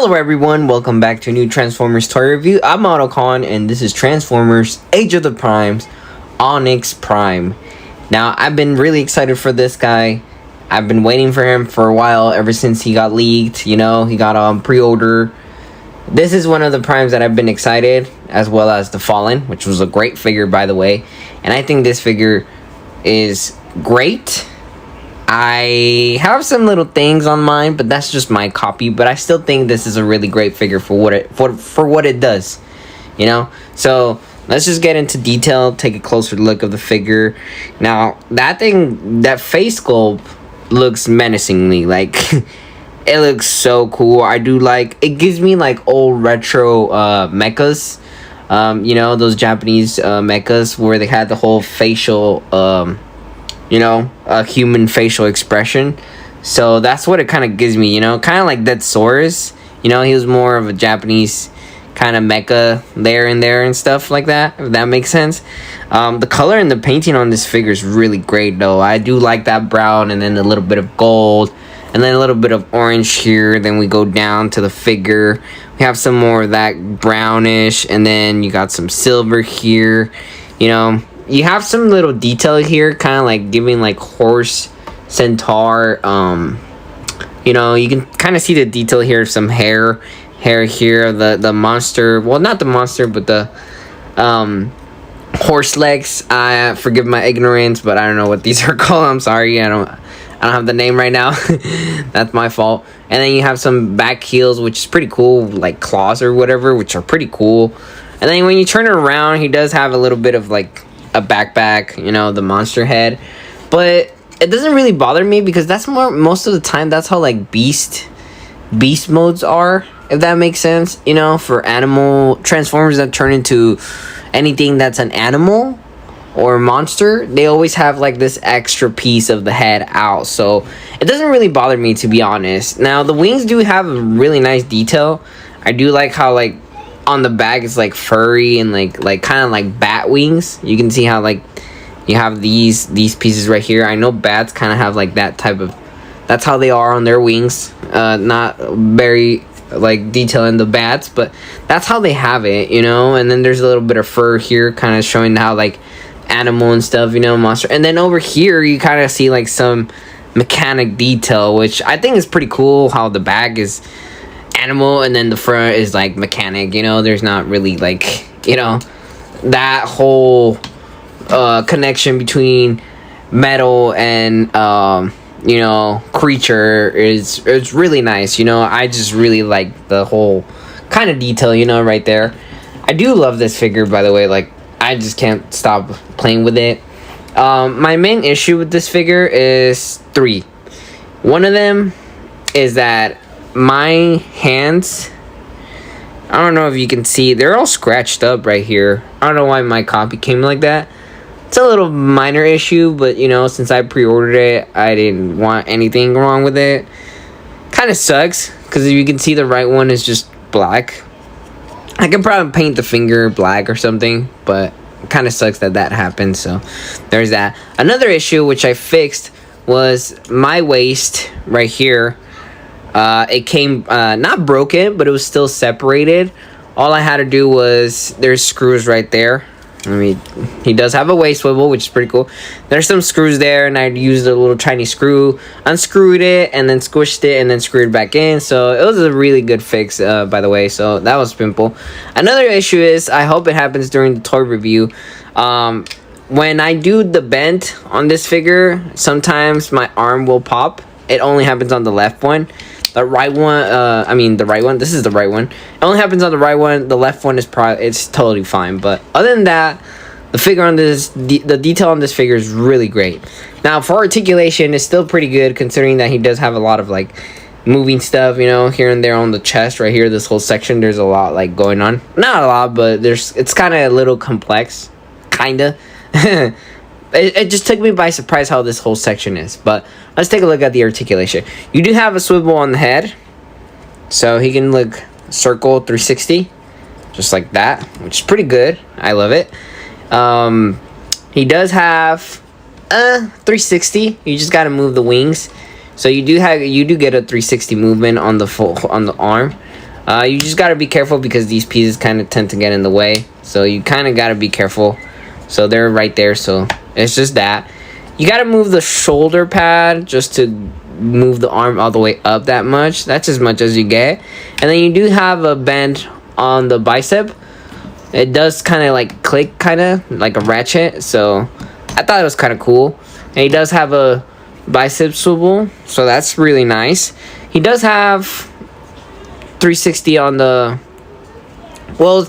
Hello everyone, welcome back to a new Transformers toy review. I'm Autocon and this is Transformers Age of the Primes Onyx Prime. Now, I've been really excited for this guy. I've been waiting for him for a while, ever since he got leaked, you know, he got on pre-order. This is one of the primes that I've been excited, as well as the Fallen, which was a great figure, by the way. And I think this figure is great. I have some little things on mine, but that's just my copy. But I still think this is a really great figure for what it does, you know. So let's just get into detail, take a closer look of the figure. Now that face sculpt looks menacingly, like it looks so cool. I do like it. Gives me like old retro mechas, you know, those Japanese mechas where they had the whole facial you know, a human facial expression. So that's what it kind of gives me, you know, kind of like Dead Saurus. You know, he was more of a Japanese kind of mecha there and stuff like that, if that makes sense. The color and the painting on this figure is really great, though. I do like that brown and then a little bit of gold and then a little bit of orange here. Then we go down to the figure. We have some more of that brownish, and then you got some silver here, you know. You have some little detail here, kind of like giving like horse, centaur. You know, you can kind of see the detail here, some hair here. The monster, well, not the monster, but the horse legs. I forgive my ignorance, but I don't know what these are called. I'm sorry, I don't have the name right now. That's my fault. And then you have some back heels, which is pretty cool, like claws or whatever, which are pretty cool. And then when you turn it around, he does have a little bit of like a backpack, you know, the monster head, but it doesn't really bother me because that's most of the time that's how like beast modes are, if that makes sense, you know, for animal transformers that turn into anything that's an animal or monster. They always have like this extra piece of the head out, so it doesn't really bother me, to be honest. Now the wings do have a really nice detail. I do like how like on the back it's like furry and like kind of like bat wings. You can see how like you have these pieces right here. I know bats kind of have like that type of, that's how they are on their wings. Not very like detail in the bats, but that's how they have it, you know. And then there's a little bit of fur here, kind of showing how like animal and stuff, you know, monster. And then over here you kind of see like some mechanic detail, which I think is pretty cool, how the back is animal and then the front is like mechanic, you know. There's not really like, you know, that whole connection between metal and you know, creature is really nice, you know. I just really like the whole kind of detail, you know, right there. I do love this figure, by the way. Like, I just can't stop playing with it. My main issue with this figure is 3. One of them is that my hands, I don't know if you can see, they're all scratched up right here. I don't know why my copy came like that. It's a little minor issue, but you know, since I pre-ordered it, I didn't want anything wrong with it. Kind of sucks, because if you can see, the right one is just black. I could probably paint the finger black or something, but it kind of sucks that happened. So there's that. Another issue which I fixed was my waist right here. It came not broken, but it was still separated. All I had to do was, there's screws right there. I mean, he does have a waist swivel, which is pretty cool. There's some screws there, and I used a little tiny screw, unscrewed it, and then squished it, and then screwed it back in. So it was a really good fix, by the way. So that was simple. Another issue is, I hope it happens during the toy review. When I do the bend on this figure, sometimes my arm will pop. It only happens on the left one. The right one, the right one. This is the right one. It only happens on the right one. The left one is it's totally fine. But other than that, the figure on this, the detail on this figure is really great. Now for articulation, it's still pretty good, considering that he does have a lot of like moving stuff, you know, here and there on the chest right here. This whole section, there's a lot like going on. Not a lot, but it's kind of a little complex, kinda. It just took me by surprise how this whole section is. But let's take a look at the articulation. You do have a swivel on the head, so he can look circle 360, just like that, which is pretty good. I love it. He does have 360. You just got to move the wings. So you do get a 360 movement on the arm. You just gotta be careful because these pieces kind of tend to get in the way. So you kind of gotta be careful. So they're right there. So it's just that. You gotta move the shoulder pad just to move the arm all the way up that much. That's as much as you get. And then you do have a bend on the bicep. It does kind of like click, kind of like a ratchet. So I thought it was kind of cool. And he does have a bicep swivel, so that's really nice. He does have 360 on the, well,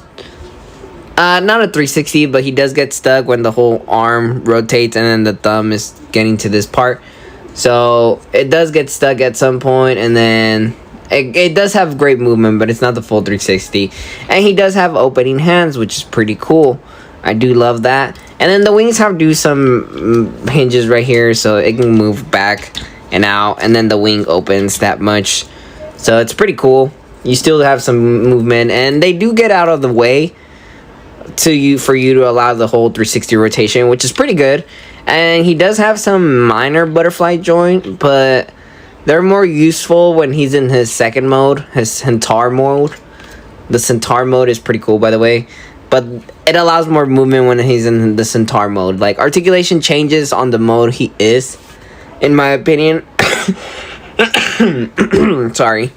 not a 360, but he does get stuck when the whole arm rotates and then the thumb is getting to this part. So it does get stuck at some point, and then it does have great movement, but it's not the full 360. And he does have opening hands, which is pretty cool. I do love that. And then the wings have some hinges right here, so it can move back and out, and then the wing opens that much. So it's pretty cool. You still have some movement, and they do get out of the way for you to allow the whole 360 rotation, which is pretty good. And he does have some minor butterfly joint, but they're more useful when he's in his second mode, his Centaur mode. The Centaur mode is pretty cool, by the way. But it allows more movement when he's in the Centaur mode. Like, articulation changes on the mode he is, in my opinion. Sorry.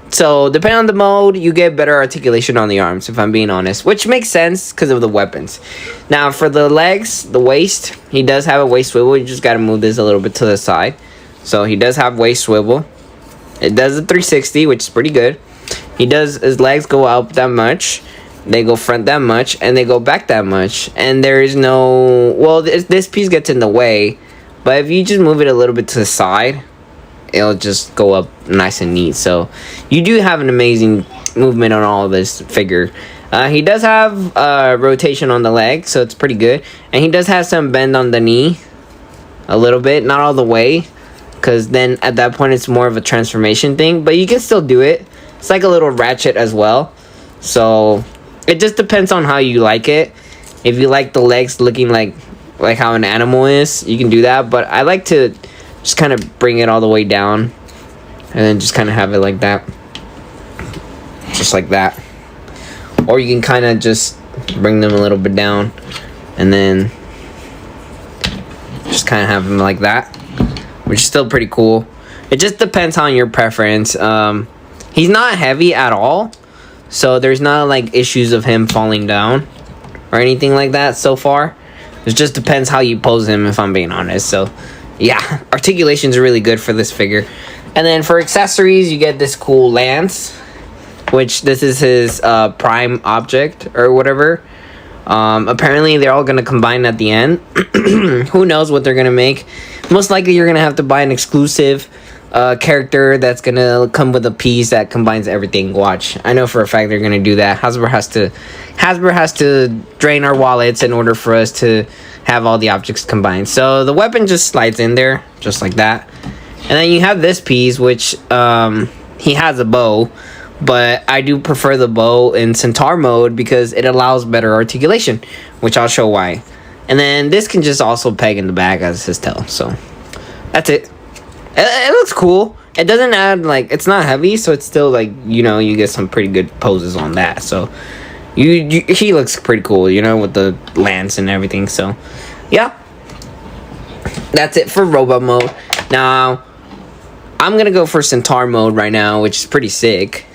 So, depending on the mode, you get better articulation on the arms, if I'm being honest. Which makes sense because of the weapons. Now, for the legs, the waist, he does have a waist swivel. You just got to move this a little bit to the side. So, he does have waist swivel. It does a 360, which is pretty good. His legs go up that much. They go front that much, and they go back that much. And there is no, well, this piece gets in the way. But if you just move it a little bit to the side, it'll just go up nice and neat. So you do have an amazing movement on all of this figure. He does have rotation on the leg, so it's pretty good. And he does have some bend on the knee a little bit, not all the way, because then at that point it's more of a transformation thing, but you can still do it. It's like a little ratchet as well. So it just depends on how you like it. If you like the legs looking like how an animal is, you can do that. But I like to just kind of bring it all the way down, and then just kind of have it like that, just like that. Or you can kind of just bring them a little bit down, and then just kind of have them like that, which is still pretty cool. It just depends on your preference. He's not heavy at all, so there's not like issues of him falling down or anything like that so far. It just depends how you pose him, if I'm being honest. So yeah, articulation's really good for this figure. And then for accessories, you get this cool lance, which this is his prime object or whatever. Apparently they're all gonna combine at the end. Who knows what they're gonna make? Most likely you're gonna have to buy an exclusive character that's gonna come with a piece that combines everything. Watch, I know for a fact they're gonna do that. Hasbro has to drain our wallets in order for us to have all the objects combined. So the weapon just slides in there just like that, and then you have this piece, which he has a bow, but I do prefer the bow in Centaur mode because it allows better articulation, which I'll show why. And then this can just also peg in the back as his tail. So that's it. It looks cool. It doesn't add, like, it's not heavy, so it's still like, you know, you get some pretty good poses on that. So he looks pretty cool, you know, with the lance and everything. So yeah, that's it for robot mode. Now I'm gonna go for Centaur mode right now, which is pretty sick,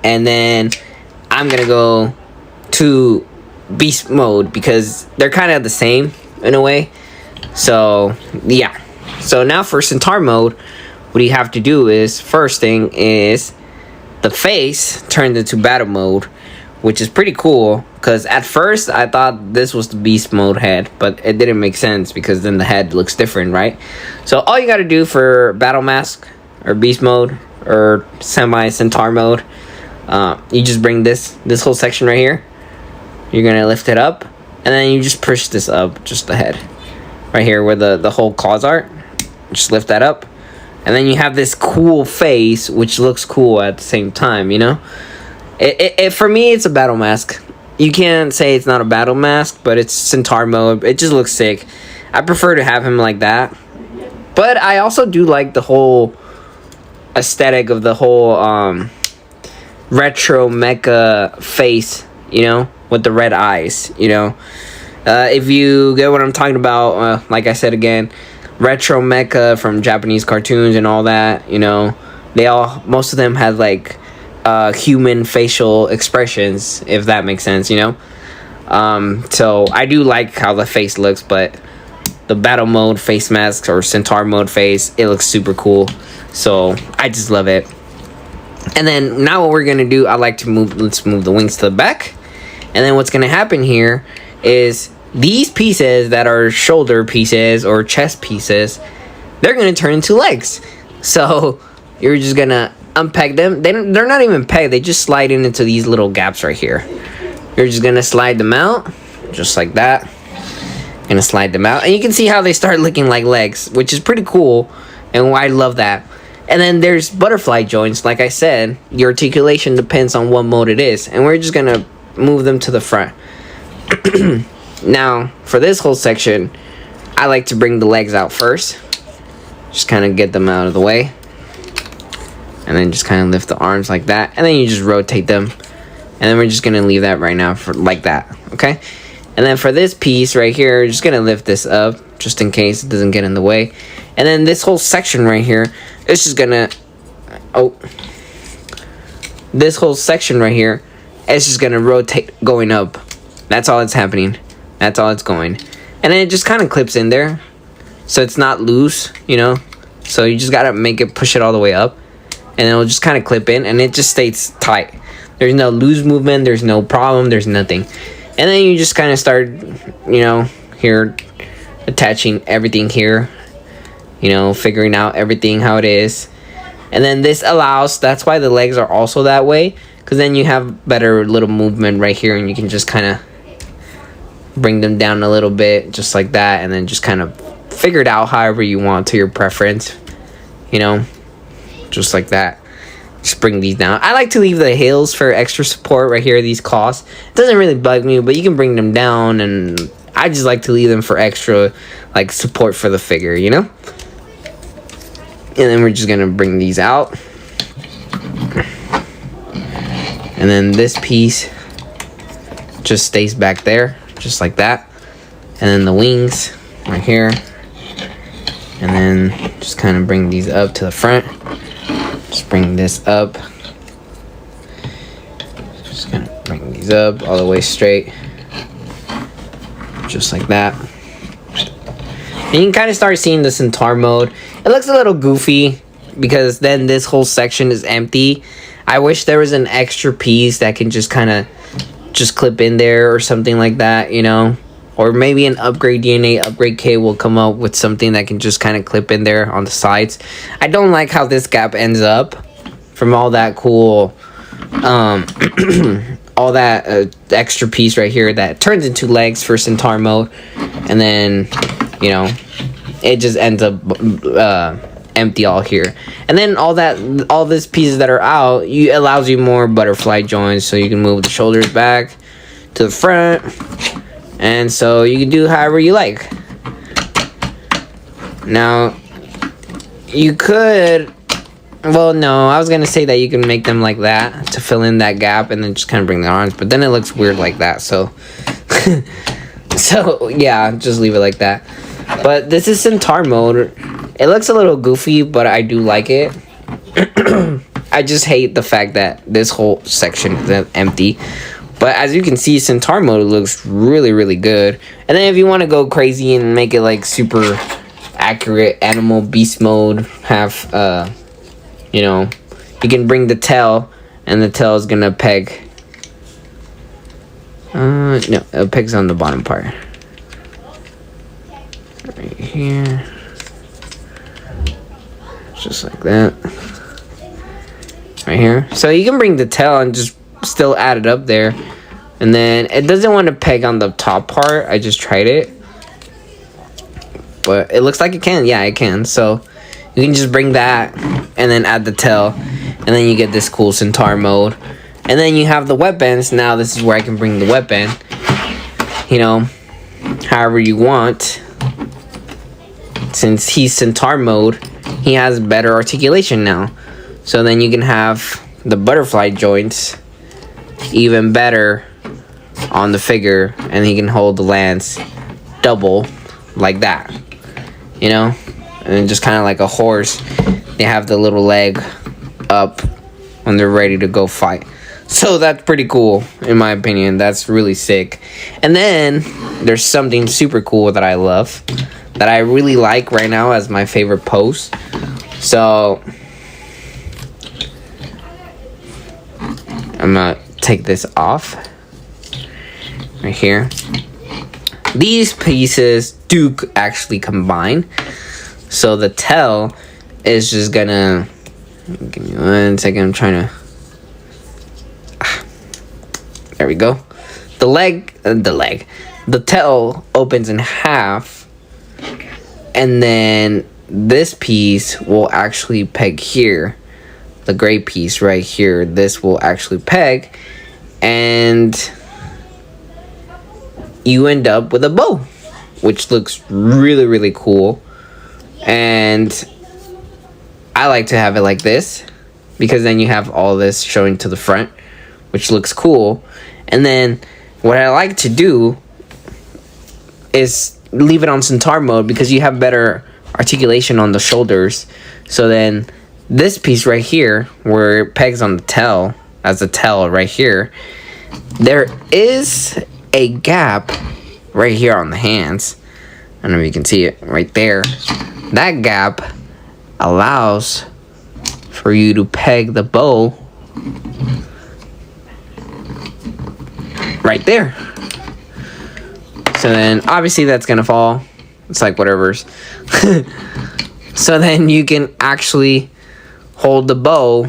and then I'm gonna go to beast mode because they're kind of the same in a way. So yeah, so now for Centaur mode, what you have to do is, first thing is the face turned into battle mode, which is pretty cool, because at first I thought this was the beast mode head, but it didn't make sense because then the head looks different, right? So all you got to do for battle mask or beast mode or semi Centaur mode, you just bring this whole section right here. You're gonna lift it up, and then you just push this up, just the head right here where the whole claws are. Just lift that up, and then you have this cool face, which looks cool at the same time, you know. It for me, it's a battle mask. You can't say it's not a battle mask, but it's Centaur mode. It just looks sick. I prefer to have him like that, but I also do like the whole aesthetic of the whole retro mecha face, you know, with the red eyes, you know. If you get what I'm talking about, like I said again, retro mecha from Japanese cartoons and all that, you know, most of them had like human facial expressions, if that makes sense, you know. So I do like how the face looks, but the battle mode face mask or Centaur mode face, it looks super cool. So I just love it. And then now what we're gonna do, let's move the wings to the back. And then what's gonna happen here is these pieces that are shoulder pieces or chest pieces, they're gonna turn into legs. So you're just gonna unpeg them. They're not even pegged, they just slide into these little gaps right here. You're just gonna slide them out, just like that. Gonna slide them out, and you can see how they start looking like legs, which is pretty cool, and I love that. And then there's butterfly joints. Like I said, the articulation depends on what mode it is, and we're just gonna move them to the front. Now for this whole section, I like to bring the legs out first, just kind of get them out of the way, and then just kind of lift the arms like that, and then you just rotate them, and then we're just gonna leave that right now for like that. Okay. And then for this piece right here, just gonna lift this up just in case it doesn't get in the way. And then this whole section right here, it's just gonna, this whole section right here, it's just gonna rotate going up. That's all that's happening. That's all it's going. And then it just kind of clips in there, so it's not loose, you know. So you just gotta push it all the way up, and it'll just kind of clip in, and it just stays tight. There's no loose movement. There's no problem. There's nothing. And then you just kind of start, you know, here, attaching everything here, you know, figuring out everything how it is. And then this allows, that's why the legs are also that way, because then you have better little movement right here, and you can just kind of bring them down a little bit, just like that, and then just kind of figure it out however you want to your preference, you know, just like that. Just bring these down. I like to leave the heels for extra support right here, these claws. It doesn't really bug me, but you can bring them down, and I just like to leave them for extra like support for the figure, you know. And then we're just gonna bring these out, and then this piece just stays back there, just like that. And then the wings right here, and then just kind of bring these up to the front. Just bring this up. Just gonna bring these up all the way straight, just like that. And you can kind of start seeing the Centaur mode. It looks a little goofy because then this whole section is empty. I wish there was an extra piece that can just kind of just clip in there or something like that, you know. Or maybe an upgrade DNA upgrade kit will come up with something that can just kind of clip in there on the sides. I don't like how this gap ends up from all that cool, all that extra piece right here that turns into legs for Centaur mode. And then, you know, it just ends up empty all here. And then all these pieces that are out, allows you more butterfly joints, so you can move the shoulders back to the front. And so you can do however you like. Now, you could, well, no, I was going to say that you can make them like that to fill in that gap and then just kind of bring the arms. But then it looks weird like that, so, so yeah, just leave it like that. But this is Centaur mode. It looks a little goofy, but I do like it. I just hate the fact that this whole section is empty. But as you can see, Centaur mode looks really, really good. And then if you want to go crazy and make it like super accurate animal beast mode, have, you know, you can bring the tail, and the tail is going to peg. No, it pegs on the bottom part. Right here. Just like that. Right here. So you can bring the tail and just still add it up there. And then it doesn't want to peg on the top part. I just tried it, but it looks like it can. Yeah, it can. So you can just bring that and then add the tail, and then you get this cool Centaur mode. And then you have the weapons. Now this is where I can bring the weapon, you know, however you want. Since he's Centaur mode, he has better articulation now. So then you can have the butterfly joints even better on the figure, and he can hold the lance double like that, you know, and just kind of like a horse, they have the little leg up when they're ready to go fight. So that's pretty cool, in my opinion. That's really sick. And then there's something super cool that I love, that I really like right now as my favorite pose. So I'm gonna take this off right here. These pieces do actually combine. So the tail is just gonna, give me 1 second, I'm trying to, there we go. The tail opens in half, and then this piece will actually peg here. The gray piece right here, this will actually peg, and you end up with a bow, which looks really, really cool. And I like to have it like this, because then you have all this showing to the front, which looks cool. And then what I like to do is leave it on Centaur mode, because you have better articulation on the shoulders. So then this piece right here, where it pegs on the tail, as the tail right here, there is a gap right here on the hands. I don't know if you can see it right there. That gap allows for you to peg the bow right there. So then obviously that's gonna fall. It's like whatever's. So then you can actually hold the bow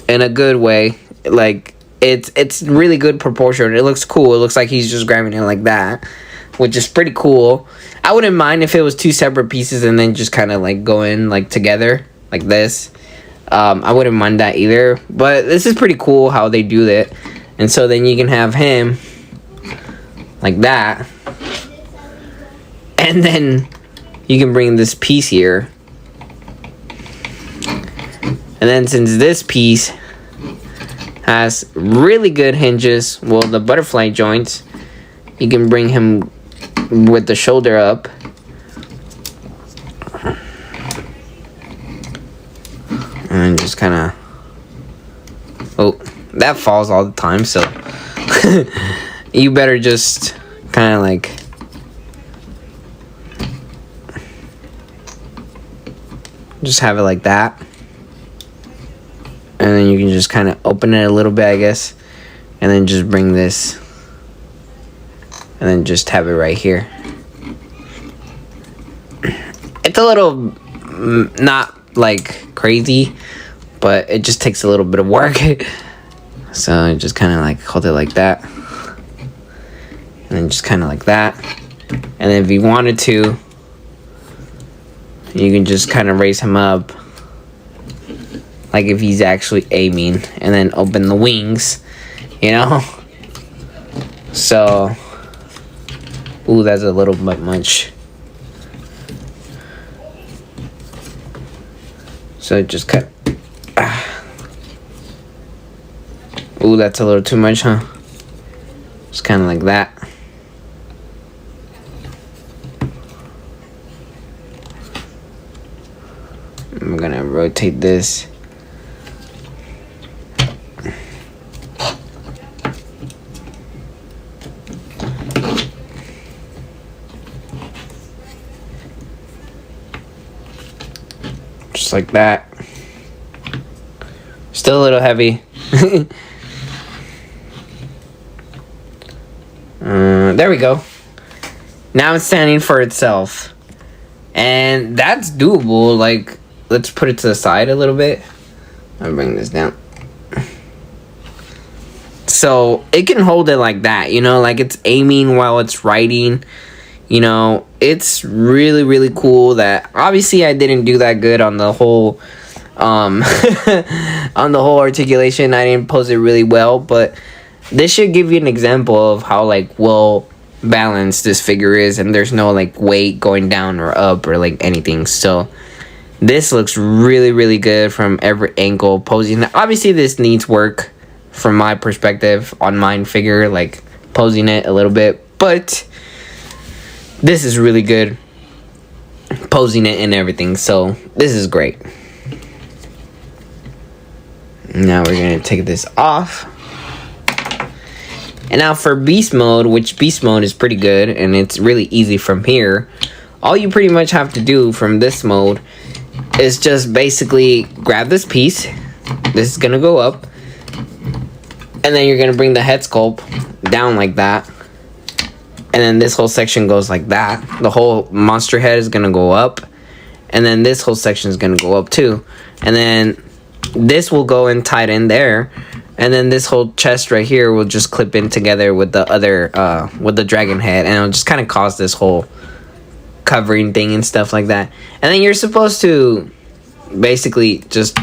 in a good way. Like it's really good proportion. It looks cool. It looks like he's just grabbing it like that, which is pretty cool. I wouldn't mind if it was two separate pieces and then just kind of like go in like together like this. I wouldn't mind that either. But this is pretty cool how they do that. And so then you can have him like that. And then you can bring this piece here. And then since this piece has really good hinges, well, the butterfly joints, you can bring him with the shoulder up. And just kind of, oh, that falls all the time, so you better just kind of like just have it like that. And then you can just kind of open it a little bit, I guess, and then just bring this, and then just have it right here. It's a little not like crazy, but it just takes a little bit of work. So just kind of like hold it like that, and then just kind of like that. And then if you wanted to, you can just kind of raise him up, like if he's actually aiming, and then open the wings, you know? So, ooh, that's a little bit much. So just cut. Ooh, that's a little too much, huh? Just kind of like that. I'm gonna rotate this. Just like that. Still a little heavy. There we go. Now it's standing for itself. And that's doable. Like, let's put it to the side a little bit. I'll bring this down. So it can hold it like that, you know, like it's aiming while it's writing. You know, it's really, really cool. That obviously I didn't do that good on the whole on the whole articulation. I didn't pose it really well, but this should give you an example of how like well balanced this figure is, and there's no like weight going down or up or like anything. So This looks really good from every angle. Posing. Now, obviously, this needs work from my perspective on mine figure, like posing it a little bit. But this is really good. Posing it and everything. So this is great. Now we're going to take this off. And now for beast mode, which beast mode is pretty good. And it's really easy from here. All you pretty much have to do from this mode is just basically grab this piece. This is going to go up. And then you're going to bring the head sculpt down like that. And then this whole section goes like that. The whole monster head is going to go up. And then this whole section is going to go up too. And then this will go and tied in there. And then this whole chest right here will just clip in together with the other, with the dragon head. And it'll just kind of cause this whole covering thing and stuff like that. And then you're supposed to basically just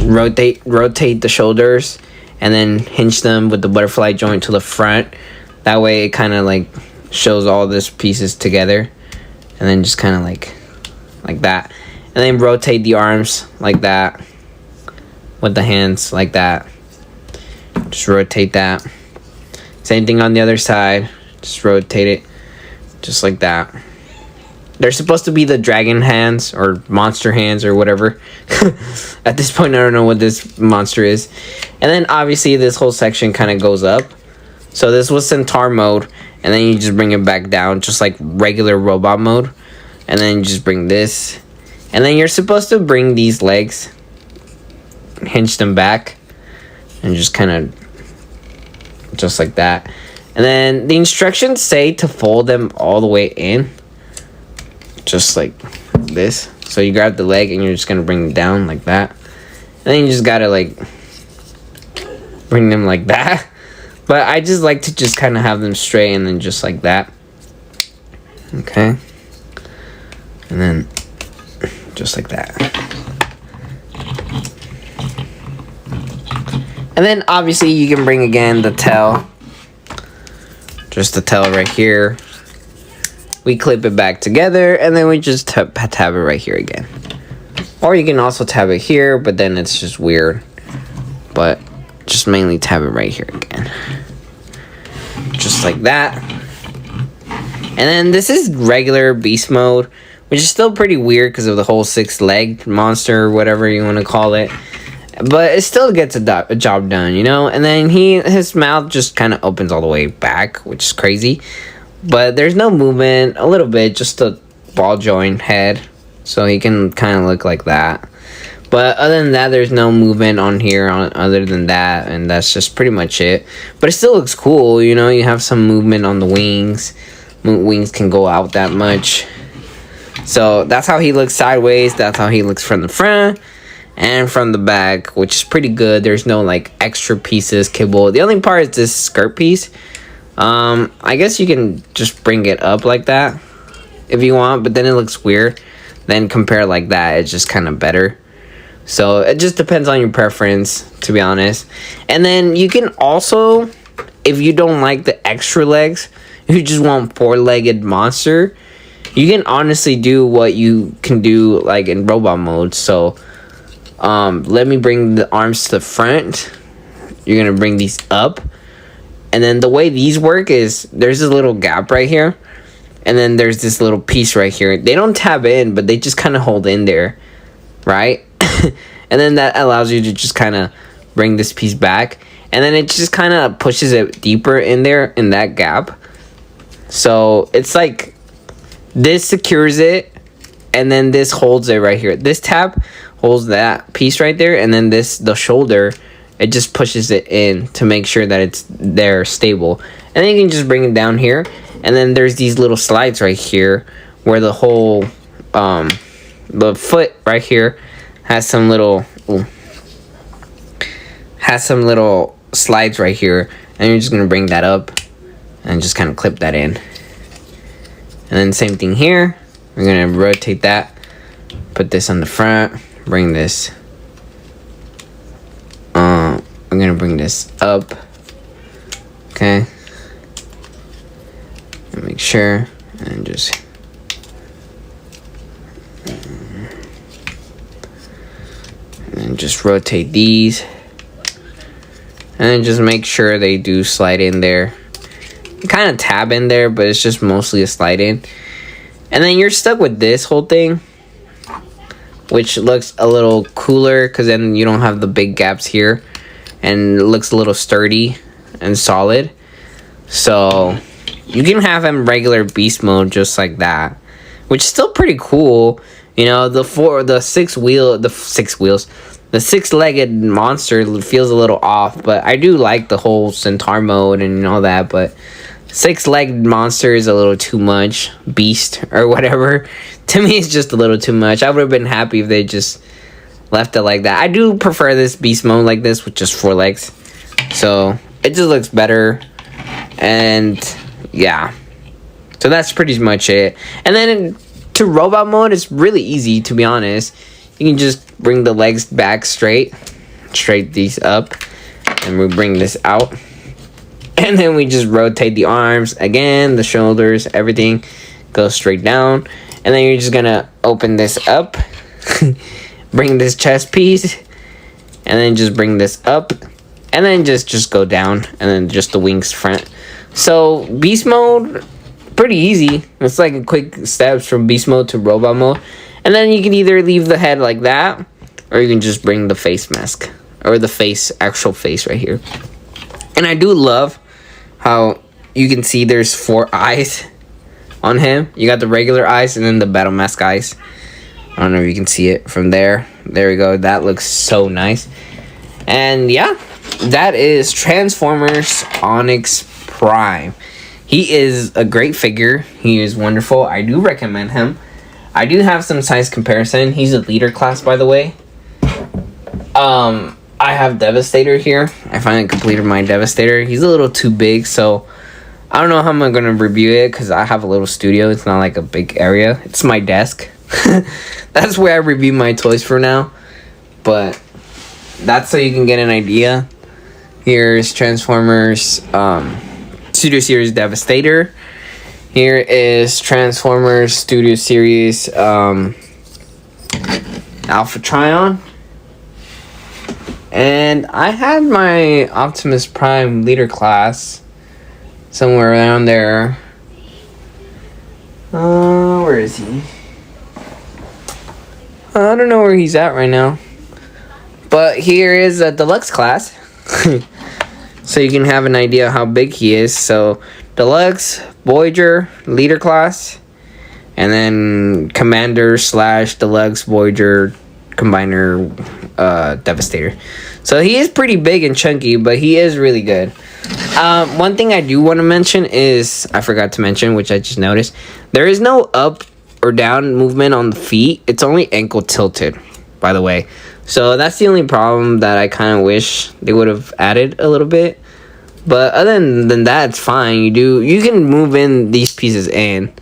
rotate the shoulders and then hinge them with the butterfly joint to the front. That way it kind of like shows all this pieces together. And then just kind of like that. And then rotate the arms like that with the hands like that. Just rotate that. Same thing on the other side. Just rotate it just like that. They're supposed to be the dragon hands or monster hands or whatever. At this point, I don't know what this monster is. And then obviously this whole section kind of goes up. So this was Centaur mode. And then you just bring it back down just like regular robot mode. And then you just bring this. And then you're supposed to bring these legs, hinge them back, and just kind of just like that. And then the instructions say to fold them all the way in, just like this. So you grab the leg and you're just gonna bring them down like that. And then you just gotta like bring them like that. But I just like to just kind of have them straight and then just like that. Okay. And then just like that. And then obviously you can bring again the tail. Just the tail right here. We clip it back together and then we just tab it right here again. Or you can also tab it here, but then it's just weird. But just mainly tab it right here again. Just like that. And then this is regular beast mode, which is still pretty weird because of the whole 6-leg monster or whatever you want to call it. But it still gets a job done, you know? And then his mouth just kind of opens all the way back, which is crazy. But there's no movement, a little bit, just a ball joint head. So he can kind of look like that. But other than that, there's no movement on here other than that. And that's just pretty much it. But it still looks cool, you know? You have some movement on the wings. Wings can go out that much. So that's how he looks sideways. That's how he looks from the front. And from the back, which is pretty good. There's no like extra pieces, kibble. The only part is this skirt piece. I guess you can just bring it up like that if you want, but then it looks weird. Then compare like that, it's just kind of better. So it just depends on your preference, to be honest. And then you can also, if you don't like the extra legs, if you just want 4-legged monster, you can honestly do what you can do like in robot mode. So let me bring the arms to the front. You're gonna bring these up, and then the way these work is there's this little gap right here, and then there's this little piece right here. They don't tab in, but they just kind of hold in there, right? And then that allows you to just kind of bring this piece back, and then it just kind of pushes it deeper in there in that gap. So it's like this secures it, and then this holds it right here. This tab holds that piece right there, and then the shoulder, it just pushes it in to make sure that it's there stable. And then you can just bring it down here, and then there's these little slides right here where the whole the foot right here has some little slides right here, and you're just gonna bring that up and just kind of clip that in. And then same thing here, we're gonna rotate that, put this on the front, bring this I'm gonna bring this up, okay, and make sure, and just just rotate these. And then just make sure they do slide in there. You kind of tab in there, but it's just mostly a slide in. And then you're stuck with this whole thing, which looks a little cooler because then you don't have the big gaps here. And it looks a little sturdy and solid. So you can have him regular beast mode just like that, which is still pretty cool. You know, the six-legged monster feels a little off, but I do like the whole Centaur mode and all that. But six-legged monster is a little too much. Beast or whatever, to me, it's just a little too much. I would have been happy if they just left it like that. I do prefer this beast mode like this with just 4 legs, so it just looks better. And yeah, so that's pretty much it. And then to robot mode, it's really easy, to be honest. You can just bring the legs back straight these up, and we bring this out, and then we just rotate the arms again, the shoulders, everything goes straight down. And then you're just gonna open this up, bring this chest piece, and then just bring this up, and then just go down, and then just the wings front. So beast mode, pretty easy. It's like a quick steps from beast mode to robot mode. And then you can either leave the head like that, or you can just bring the face mask, or the actual face right here. And I do love how you can see there's 4 eyes on him. You got the regular eyes and then the battle mask eyes. I don't know if you can see it from there. There we go. That looks so nice. And yeah, that is Transformers Onyx Prime. He is a great figure. He is wonderful. I do recommend him. I do have some size comparison. He's a leader class, by the way. I have Devastator here. I finally completed my Devastator. He's a little too big, so I don't know how I'm going to review it because I have a little studio. It's not like a big area. It's my desk. That's where I review my toys for now. But that's so you can get an idea. Here's Transformers Studio Series Devastator. Here is Transformers Studio Series Alpha Trion. And I had my Optimus Prime leader class somewhere around there. Where is he? I don't know where he's at right now. But here is a deluxe class. So you can have an idea how big he is. So deluxe, Voyager, leader class, and then Commander / deluxe, Voyager, Combiner, Devastator. So he is pretty big and chunky, but he is really good. One thing I do want to mention is, I forgot to mention, which I just noticed, there is no up or down movement on the feet. It's only ankle tilted, by the way. So that's the only problem that I kind of wish they would have added a little bit. But other than that, it's fine. You can move in these pieces in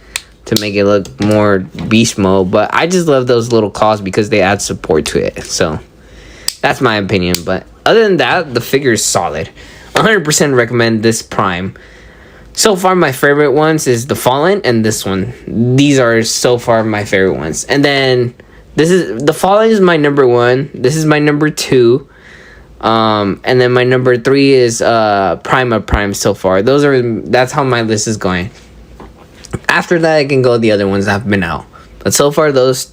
to make it look more beast mode. But I just love those little claws because they add support to it. So that's my opinion. But other than that, the figure is solid. 100% recommend this Prime. So far, my favorite ones is the Fallen and this one. These are so far my favorite ones. And then the Fallen is my number 1. This is my number 2. And then my number 3 is Prime of Prime so far. That's how my list is going. After that, I can go the other ones that have been out. But so far, those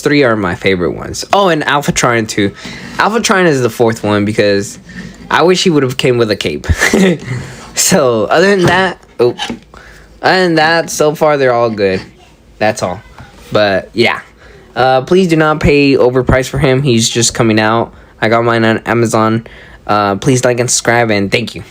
3 are my favorite ones. Oh, and Alpha Trion too. Alpha Trion is the 4th one because I wish he would have came with a cape. So other than that, so far they're all good. That's all. But yeah, please do not pay overpriced for him. He's just coming out. I got mine on Amazon. Please like and subscribe, and thank you.